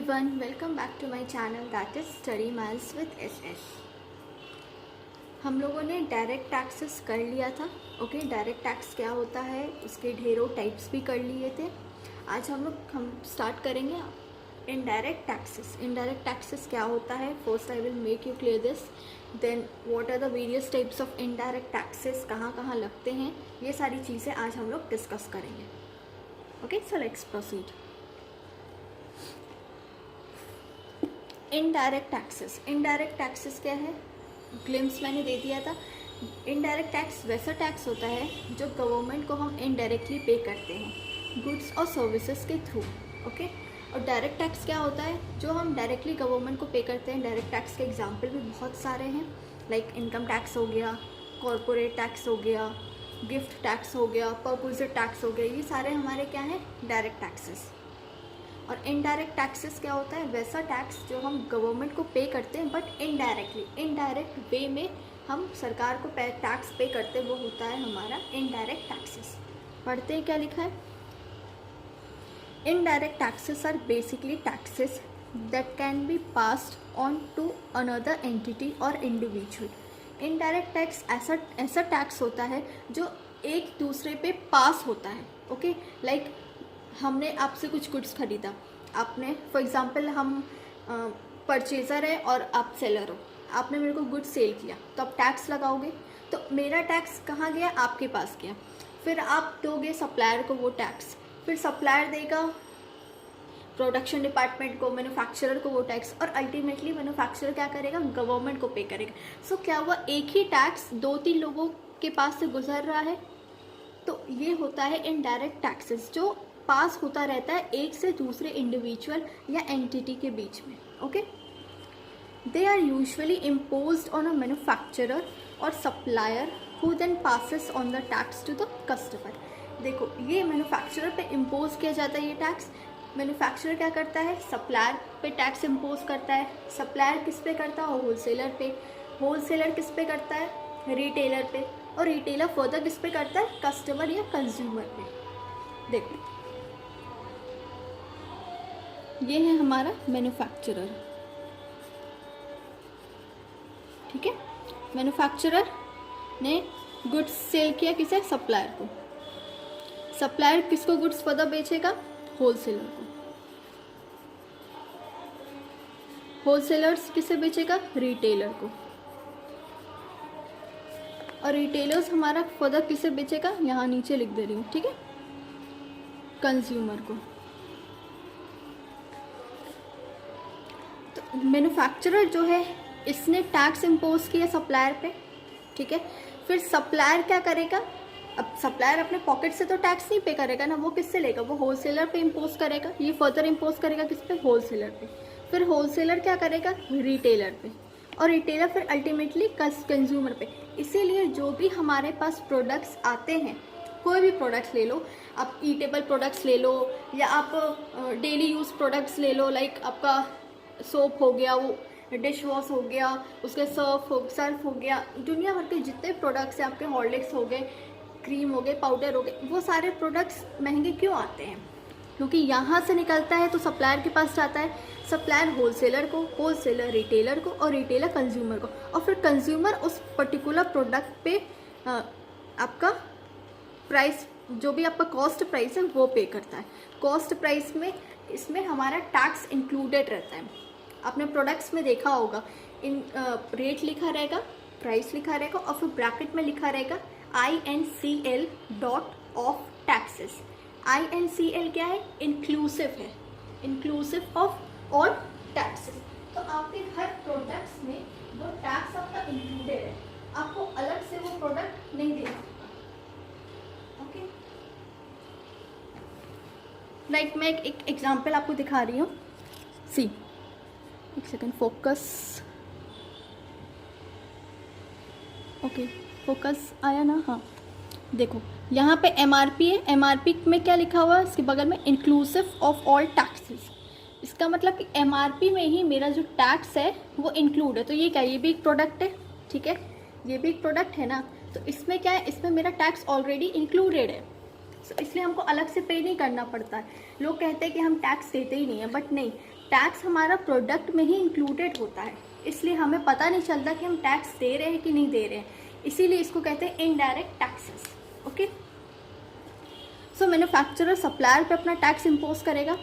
everyone, welcome back to my channel that is Study Miles with SS। हम लोगों ने direct taxes कर लिया था। ओके, डायरेक्ट टैक्स क्या होता है उसके ढेरों टाइप्स भी कर लिए थे। आज हम स्टार्ट करेंगे इनडायरेक्ट टैक्सेस। इनडायरेक्ट टैक्सेस क्या होता है, first I will make you clear this, then what are the various types of indirect taxes, कहाँ कहाँ लगते हैं, ये सारी चीज़ें आज हम लोग डिस्कस करेंगे। Okay, so let's proceed. Indirect taxes. Indirect taxes क्या है, ग्लिम्स मैंने दे दिया था। इनडायरेक्ट टैक्स वैसा टैक्स होता है जो गवर्नमेंट को हम इनडायरेक्टली पे करते हैं गुड्स और सर्विसेज के थ्रू। ओके, और डायरेक्ट टैक्स क्या होता है जो हम डायरेक्टली गवर्नमेंट को पे करते हैं। डायरेक्ट टैक्स के एग्जांपल भी बहुत सारे हैं, लाइक इनकम टैक्स हो गया, कॉरपोरेट टैक्स हो गया, गिफ्ट टैक्स हो गया, परपोजर टैक्स हो गया। ये सारे हमारे क्या हैं, डायरेक्ट टैक्सेस। और इनडायरेक्ट टैक्सेस क्या होता है, वैसा टैक्स जो हम गवर्नमेंट को पे करते हैं बट इनडायरेक्टली, इनडायरेक्ट वे में हम सरकार को टैक्स पे करते हैं, वो होता है हमारा इनडायरेक्ट टैक्सेस। पढ़ते हैं क्या लिखा है। Indirect taxes are basically taxes that can be passed on to another entity और इंडिविजुअल। इनडायरेक्ट टैक्स ऐसा टैक्स होता है जो एक दूसरे पे पास होता है। ओके, लाइक हमने आपसे कुछ गुड्स खरीदा, आपने फॉर एग्जांपल हम परचेज़र है और आप सेलर हो, आपने मेरे को गुड्स सेल किया तो आप टैक्स लगाओगे, तो मेरा टैक्स कहाँ गया, आपके पास गया। फिर आप दोगे सप्लायर को वो टैक्स, फिर सप्लायर देगा प्रोडक्शन डिपार्टमेंट को, मैन्युफैक्चरर को वो टैक्स, और अल्टीमेटली मैन्युफैक्चरर क्या करेगा, गवर्नमेंट को पे करेगा। सो क्या हुआ, एक ही टैक्स दो तीन लोगों के पास से गुजर रहा है। तो ये होता है इनडायरेक्ट टैक्सेस जो पास होता रहता है एक से दूसरे इंडिविजुअल या एंटिटी के बीच में। Okay, they are usually imposed on a manufacturer और supplier who then passes on the tax to the customer. देखो, ये मैन्युफैक्चरर पे इम्पोज किया जाता है ये टैक्स। मैन्युफैक्चरर क्या करता है, सप्लायर पे टैक्स इम्पोज करता है। सप्लायर किस पे करता है, होलसेलर पे। होलसेलर किस पे करता है, रिटेलर पे। और रिटेलर फर्दर किस पे करता है, कस्टमर या कंज्यूमर पे। देखो, ये है हमारा मैन्युफैक्चरर। ठीक है, मैन्युफैक्चरर ने गुड्स सेल किया किसे, सप्लायर को। सप्लायर किसको गुड्स फर्दर बेचेगा, होलसेलर को। होलसेलर्स किसे बेचेगा, रिटेलर को। और रिटेलर्स हमारा फर्दर किसे बेचेगा, यहाँ नीचे लिख दे रही हूँ, ठीक है, कंज्यूमर को। मैन्युफैक्चरर जो है इसने टैक्स इम्पोज किया सप्लायर पे। ठीक है, फिर सप्लायर क्या करेगा, अब सप्लायर अपने पॉकेट से तो टैक्स नहीं पे करेगा ना, वो किससे लेगा, वो होलसेलर पे इम्पोज करेगा। ये फर्दर इम्पोज करेगा किस पे, होलसेलर पे। फिर होलसेलर क्या करेगा, रिटेलर पे। और रिटेलर फिर अल्टीमेटली कंज्यूमर पे। इसीलिए जो भी हमारे पास प्रोडक्ट्स आते हैं, कोई भी प्रोडक्ट्स ले लो, आप ईटेबल प्रोडक्ट्स ले लो या आप डेली यूज़ प्रोडक्ट्स ले लो, लाइक आपका सोप हो गया, वो डिश वॉश हो गया, उसके सर्फ हो गया, दुनिया भर के जितने प्रोडक्ट्स हैं, आपके हॉर्लिक्स हो गए, क्रीम हो गए, पाउडर हो गए, वो सारे प्रोडक्ट्स महंगे क्यों आते हैं, क्योंकि यहाँ से निकलता है तो सप्लायर के पास जाता है, सप्लायर होलसेलर को, होलसेलर रिटेलर को, और रिटेलर कंज्यूमर को। और फिर कंज्यूमर उस पर्टिकुलर प्रोडक्ट पे आपका प्राइस, जो भी आपका कॉस्ट प्राइस है वो पे करता है। कॉस्ट प्राइस में इसमें हमारा टैक्स इंक्लूडेड रहता है। आपने प्रोडक्ट्स में देखा होगा, इन रेट लिखा रहेगा, प्राइस लिखा रहेगा, और फिर ब्रैकेट में लिखा रहेगा INCL dot of taxes. INCL क्या है, इंक्लूसिव है, इंक्लूसिव ऑफ ऑल टैक्सेस। तो आपके हर प्रोडक्ट्स में वो टैक्स आपका इंक्लूडेड है, आपको अलग से वो प्रोडक्ट नहीं देना। ओके, लाइक मैं एक एग्जांपल आपको दिखा रही हूँ। सी, एक सेकेंड, फोकस। ओके, फोकस आया ना, हाँ। देखो, यहाँ पे MRP है, MRP में क्या लिखा हुआ है, इसके बगल में इंक्लूसिव ऑफ ऑल टैक्सेस। इसका मतलब कि MRP में ही मेरा जो टैक्स है वो इंक्लूड है। तो ये क्या, ये भी एक प्रोडक्ट है, ठीक है, ये भी एक प्रोडक्ट है ना, तो इसमें क्या है, इसमें मेरा टैक्स ऑलरेडी इंक्लूडेड है। इसलिए हमको अलग से पे नहीं करना पड़ता है। लोग कहते हैं कि हम टैक्स देते ही नहीं है, बट नहीं, टैक्स हमारा प्रोडक्ट में ही इंक्लूडेड होता है, इसलिए हमें पता नहीं चलता कि हम टैक्स दे रहे हैं कि नहीं दे रहे हैं, इसीलिए इसको कहते हैं इनडायरेक्ट टैक्सेस। ओके, सो मैन्युफैक्चरर सप्लायर पे अपना टैक्स इम्पोज करेगा,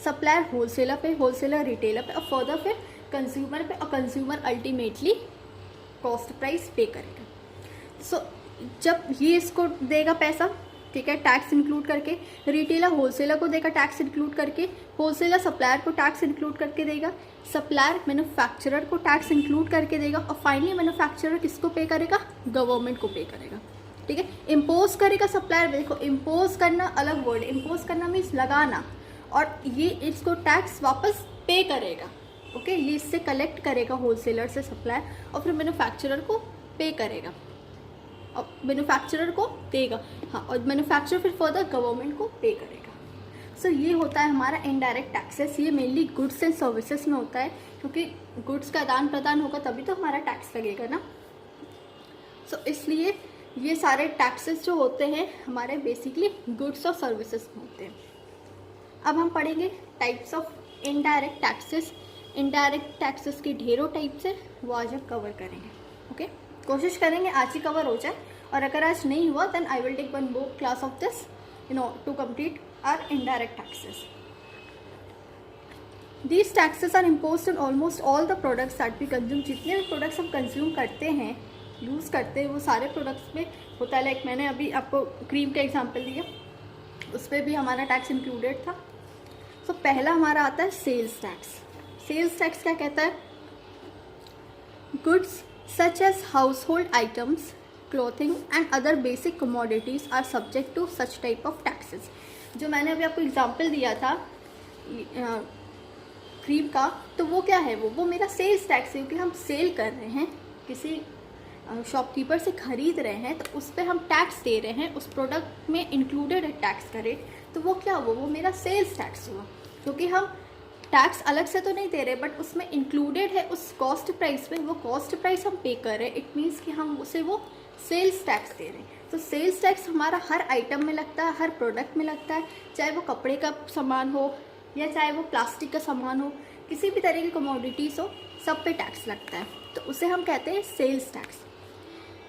सप्लायर होलसेलर पे, होलसेलर रिटेलर पे, और फर्दर फिर कंज्यूमर पे, और कंज्यूमर अल्टीमेटली कॉस्ट प्राइस पे करेगा। सो जब ये इसको देगा पैसा, ठीक है, टैक्स इंक्लूड करके, रिटेलर होलसेलर को देगा टैक्स इंक्लूड करके, होलसेलर सप्लायर को टैक्स इंक्लूड करके देगा, सप्लायर मैन्युफैक्चरर को टैक्स इंक्लूड करके देगा, और फाइनली मैन्युफैक्चरर किसको पे करेगा? गवर्नमेंट को पे करेगा। ठीक है, इम्पोज करेगा सप्लायर। देखो, इम्पोज करना अलग वर्ड, इम्पोज करना मीन्स लगाना, और ये इसको टैक्स वापस पे करेगा। ओके, ये इससे कलेक्ट करेगा होलसेलर से सप्लायर, और फिर मैन्युफैक्चरर को पे करेगा, और मैन्युफैक्चरर को देगा, हाँ, और मैन्युफैक्चरर फिर फर्दर गवर्नमेंट को पे करेगा। सो ये होता है हमारा इनडायरेक्ट टैक्सेस। ये मेनली गुड्स एंड सर्विसेज में होता है, क्योंकि गुड्स का आदान प्रदान होगा तभी तो हमारा टैक्स लगेगा ना। सो इसलिए ये सारे टैक्सेस जो होते हैं हमारे बेसिकली गुड्स और सर्विसेज में होते हैं। अब हम पढ़ेंगे types of indirect taxes. Indirect taxes की ढेरों टाइप्स है, वो आज हम कवर करेंगे। ओके, कोशिश करेंगे आज ही कवर हो जाए, और अगर आज नहीं हुआ then I will take one more class of this to complete our indirect taxes. These taxes are imposed on almost all the products that we consume। जितने भी प्रोडक्ट्स हम कंज्यूम करते हैं, यूज़ करते हैं, वो सारे प्रोडक्ट्स में होता है। लाइक मैंने अभी आपको क्रीम का एग्जांपल दिया, उस पर भी हमारा टैक्स इंक्लूडेड था। सो पहला हमारा आता है सेल्स टैक्स। सेल्स टैक्स क्या कहता है? Goods such as household items, clothing and other basic commodities are subject to such type of taxes. जो मैंने अभी आपको एग्जांपल दिया था क्रीम का, तो वो क्या है? वो मेरा सेल्स टैक्स है, क्योंकि हम सेल कर रहे हैं, किसी शॉपकीपर से ख़रीद रहे हैं, तो उस पर हम टैक्स दे रहे हैं, उस प्रोडक्ट में इंक्लूडेड है टैक्स का रेट, तो वो क्या हुआ? वो मेरा सेल्स टैक्स हुआ, क्योंकि हम टैक्स अलग से तो नहीं दे रहे, बट उसमें इंक्लूडेड है उस कॉस्ट प्राइस में, वो कॉस्ट प्राइस हम पे कर रहे हैं। इट मीन्स कि हम उसे वो सेल्स टैक्स दे रहे हैं। तो सेल्स टैक्स हमारा हर आइटम में लगता है, हर प्रोडक्ट में लगता है, चाहे वो कपड़े का सामान हो या चाहे वो प्लास्टिक का सामान हो, किसी भी तरह की कमोडिटीज़ हो, सब पे टैक्स लगता है, तो उसे हम कहते हैं sales tax.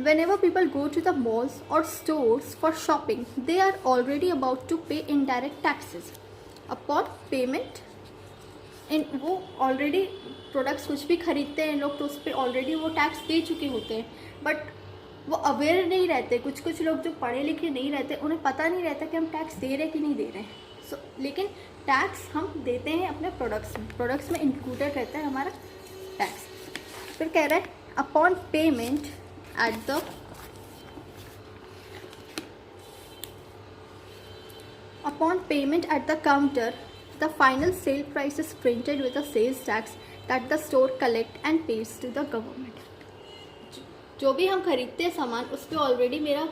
Whenever people go to the malls or stores for shopping, they are already about to pay indirect taxes. Upon payment, वो ऑलरेडी प्रोडक्ट्स कुछ भी खरीदते हैं लोग, तो उस पर ऑलरेडी वो टैक्स दे चुके होते हैं, बट वो अवेयर नहीं रहते। कुछ लोग जो पढ़े लिखे नहीं रहते, उन्हें पता नहीं रहता कि हम टैक्स दे रहे हैं कि नहीं दे रहे हैं। लेकिन टैक्स हम देते हैं अपने प्रोडक्ट्स में इंक्लूडेड रहता है हमारा टैक्स। फिर कह रहा है upon payment at the counter, the final sale price is printed with a sales tax that the store collect and pays to the government। जो भी हम खरीदते हैं सामान, उस पर ऑलरेडी मेरा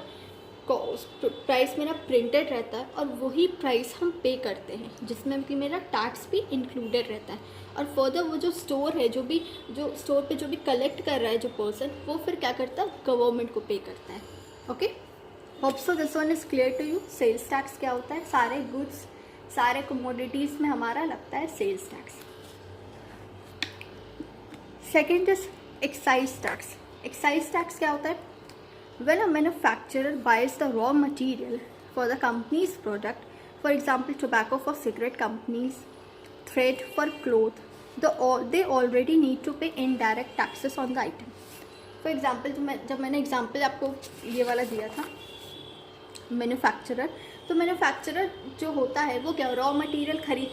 प्राइस मेरा प्रिंटेड रहता है, और वही प्राइस हम पे करते हैं, जिसमें कि मेरा टैक्स भी इंक्लूडेड रहता है। और फर्दर वो जो स्टोर है, जो स्टोर पे जो भी कलेक्ट कर रहा है जो पर्सन, वो फिर क्या करता है? गवर्नमेंट को पे करता है। Okay, hope so this one is clear to you. Sales tax क्या होता है? सारे गुड्स, सारे कमोडिटीज़ में हमारा लगता है sales tax. Second is excise tax. Excise tax क्या होता है? When a manufacturer buys the raw material for the company's product, for example tobacco for cigarette companies, thread for cloth, they already need to pay indirect taxes on the item. For example, जब मैंने example आपको ये वाला दिया था manufacturer, तो manufacturer जो होता है वो क्या, रॉ मटेरियल खरीद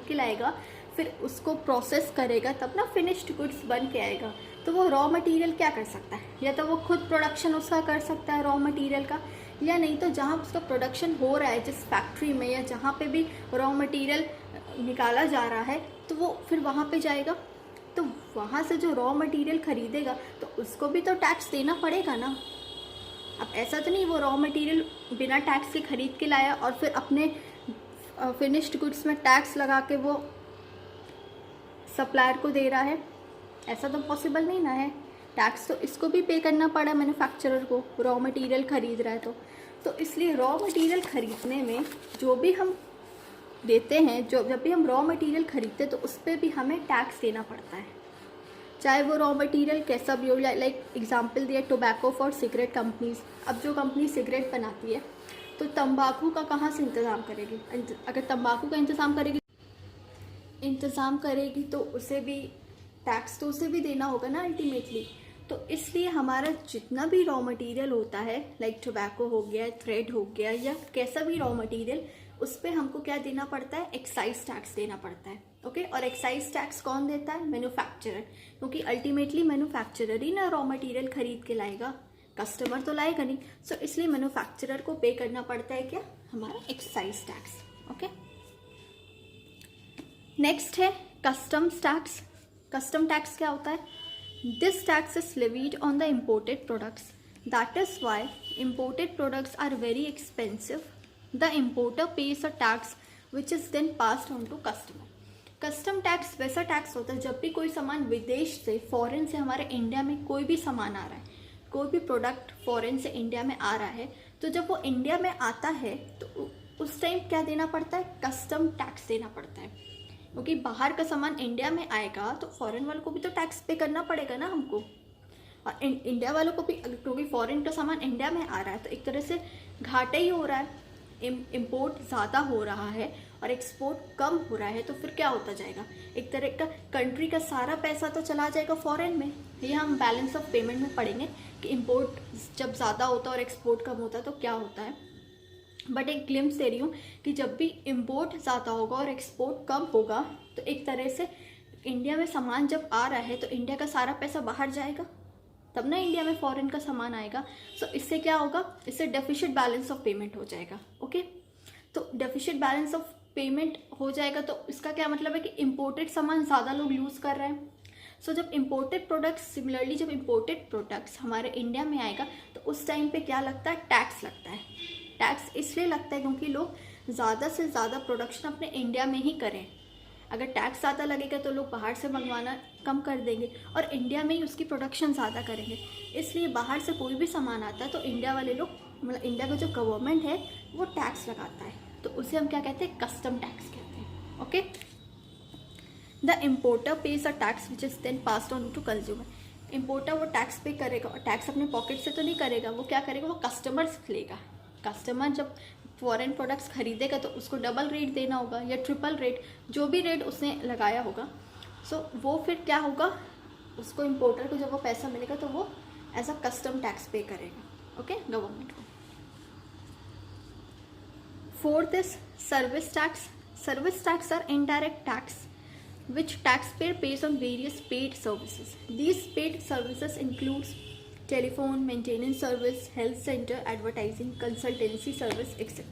के लाएगा, फिर उसको प्रोसेस करेगा, तब ना फिनिश्ड गुड्स बन के आएगा। तो वो रॉ मटेरियल क्या कर सकता है? या तो वो खुद प्रोडक्शन उसका कर सकता है रॉ मटेरियल का, या नहीं तो जहाँ उसका प्रोडक्शन हो रहा है, जिस फैक्ट्री में या जहाँ पे भी रॉ मटेरियल निकाला जा रहा है, तो वो फिर वहाँ पे जाएगा, तो वहाँ से जो रॉ मटेरियल खरीदेगा तो उसको भी तो टैक्स देना पड़ेगा ना। अब ऐसा तो नहीं वो रॉ मटेरियल बिना टैक्स के खरीद के लाया और फिर अपने फिनिश्ड गुड्स में टैक्स लगा के वो सप्लायर को दे रहा है, ऐसा तो पॉसिबल नहीं ना है। टैक्स तो इसको भी पे करना पड़ा मैन्युफैक्चरर को, रॉ मटेरियल खरीद रहा है तो इसलिए रॉ मटेरियल खरीदने में जो भी हम देते हैं, जब भी हम रॉ मटेरियल खरीदते हैं तो उस पर भी हमें टैक्स देना पड़ता है, चाहे वो रॉ मटेरियल कैसा भी हो। लाइक एग्जांपल दिया टोबैको फॉर सिगरेट कंपनीज। अब जो कंपनी सिगरेट बनाती है तो तंबाकू का कहाँ से इंतज़ाम करेगी? अगर तंबाकू का इंतज़ाम करेगी तो उसे भी टैक्स तो उसे भी देना होगा ना अल्टीमेटली। तो इसलिए हमारा जितना भी रॉ मटेरियल होता है, लाइक टोबैको हो गया, थ्रेड हो गया, या कैसा भी रॉ मटेरियल, उस पर हमको क्या देना पड़ता है? एक्साइज टैक्स देना पड़ता है। ओके, और एक्साइज टैक्स कौन देता है? मैन्युफैक्चरर, क्योंकि अल्टीमेटली मैन्युफैक्चरर ही ना रॉ मटेरियल खरीद के लाएगा, कस्टमर तो लाएगा नहीं। सो इसलिए मैन्युफैक्चरर को पे करना पड़ता है क्या? हमारा एक्साइज टैक्स। ओके, नेक्स्ट है कस्टम्स टैक्स। कस्टम टैक्स क्या होता है? This tax is levied on the imported products, that is why imported products are very expensive. The importer pays a tax which is then passed on to customer. Custom tax वैसा tax होता है जब भी कोई सामान विदेश से, foreign से हमारे इंडिया में कोई भी सामान आ रहा है, कोई भी प्रोडक्ट फॉरेन से इंडिया में आ रहा है, तो जब वो इंडिया में आता है तो उस टाइम क्या देना पड़ता है? कस्टम टैक्स देना पड़ता है, क्योंकि बाहर का सामान इंडिया में आएगा तो फॉरेन वालों को भी तो टैक्स पे करना पड़ेगा ना हमको, और इंडिया वालों को भी, क्योंकि फॉरेन का सामान इंडिया में आ रहा है तो एक तरह से घाटा ही हो रहा है। इम्पोर्ट ज़्यादा हो रहा है और एक्सपोर्ट कम हो रहा है, तो फिर क्या होता जाएगा? एक तरह का कंट्री का सारा पैसा तो चला जाएगा फॉरेन में। ये हम बैलेंस ऑफ पेमेंट में पढ़ेंगे कि इम्पोर्ट जब ज़्यादा होता है और एक्सपोर्ट कम होता है तो क्या होता है। बट एक ग्लिम्स दे रही हूँ कि जब भी इम्पोर्ट ज़्यादा होगा और एक्सपोर्ट कम होगा तो एक तरह से इंडिया में सामान जब आ रहा है तो इंडिया का सारा पैसा बाहर जाएगा, तब ना इंडिया में फॉरेन का सामान आएगा। सो इससे क्या होगा? इससे डेफिसिट बैलेंस ऑफ पेमेंट हो जाएगा। ओके, तो डेफिसिट बैलेंस ऑफ पेमेंट हो जाएगा तो इसका क्या मतलब है कि इम्पोर्टेड सामान ज़्यादा लोग यूज़ कर रहे हैं। सो जब इम्पोर्टेड प्रोडक्ट्स, सिमिलरली जब इम्पोर्टेड प्रोडक्ट्स हमारे इंडिया में आएगा तो उस टाइम पे क्या लगता है? टैक्स लगता है। टैक्स इसलिए लगता है क्योंकि लोग ज़्यादा से ज़्यादा प्रोडक्शन अपने इंडिया में ही करें। अगर टैक्स ज़्यादा लगेगा तो लोग बाहर से मंगवाना कम कर देंगे और इंडिया में ही उसकी प्रोडक्शन ज़्यादा करेंगे। इसलिए बाहर से कोई भी सामान आता है तो इंडिया वाले लोग, मतलब इंडिया का जो गवर्नमेंट है वो टैक्स लगाता है, तो उसे हम क्या कहते हैं? कस्टम टैक्स कहते हैं। Okay, the importer pays a tax which is then passed on to consumer. Importer वो टैक्स पे करेगा और टैक्स अपने पॉकेट से तो नहीं करेगा, वो क्या करेगा? वो कस्टमर से लेगा। कस्टमर जब फॉरेन प्रोडक्ट्स खरीदेगा तो उसको डबल रेट देना होगा या ट्रिपल रेट, जो भी रेट उसने लगाया होगा। सो वो फिर क्या होगा? उसको इम्पोर्टर को जब वो पैसा मिलेगा तो वो as a custom tax pay करेगा। ओके, गवर्नमेंट को। Fourth is service tax. Service tax are indirect tax which taxpayer pays on various paid services. These paid services includes telephone, maintenance service, health center, advertising, consultancy service, etc.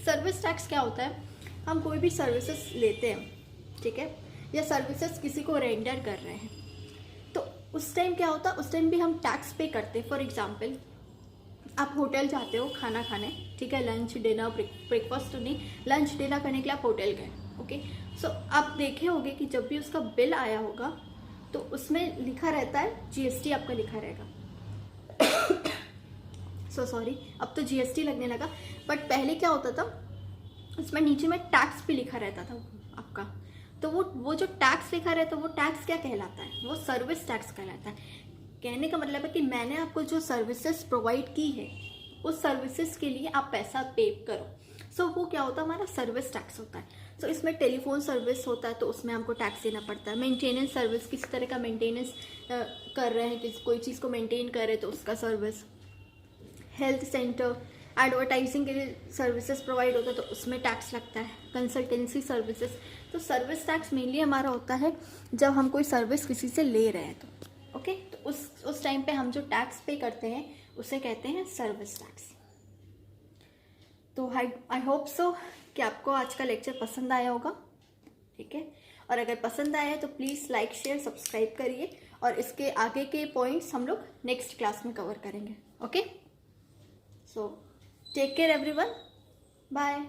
Service tax क्या होता है? हम कोई भी services लेते हैं, ठीक है, या सर्विसेज किसी को रेंडर कर रहे हैं, तो उस टाइम क्या होता है? उस टाइम भी हम टैक्स पे करते हैं। फॉर एग्जाम्पल, आप होटल जाते हो खाना खाने, ठीक है, लंच डिनर ब्रेकफास्ट तो नहीं, लंच डिनर करने के लिए आप होटल गए। ओके, सो आप देखे होंगे कि जब भी उसका बिल आया होगा तो उसमें लिखा रहता है जीएसटी, आपका लिखा रहेगा। सो सॉरी, अब तो जीएसटी लगने लगा, बट पहले क्या होता था? उसमें नीचे में टैक्स भी लिखा रहता था आपका। तो वो जो टैक्स लिखा रहता है वो टैक्स क्या कहलाता है? वो सर्विस टैक्स कहलाता है। कहने का मतलब है कि मैंने आपको जो सर्विसेज प्रोवाइड की है उस सर्विसेज के लिए आप पैसा पे करो। सो वो क्या होता है? हमारा सर्विस टैक्स होता है। सो इसमें टेलीफोन सर्विस होता है तो उसमें हमको टैक्स देना पड़ता है। मेंटेनेंस सर्विस, किसी तरह का मेंटेनेंस कर रहे हैं, कोई चीज़ को मेंटेन कर रहे हैं तो उसका सर्विस। हेल्थ सेंटर, एडवर्टाइजिंग के लिए सर्विसेज प्रोवाइड होता है तो उसमें टैक्स लगता है। कंसल्टेंसी सर्विसेज, तो सर्विस टैक्स मेनली हमारा होता है जब हम कोई सर्विस किसी से ले रहे हैं तो। ओके, तो उस टाइम पे हम जो टैक्स पे करते हैं उसे कहते हैं सर्विस टैक्स। तो आई होप सो कि आपको आज का लेक्चर पसंद आया होगा, ठीक है, और अगर पसंद आया है तो प्लीज़ लाइक शेयर सब्सक्राइब करिए, और इसके आगे के पॉइंट्स हम लोग नेक्स्ट क्लास में कवर करेंगे। Okay, so take care everyone, bye.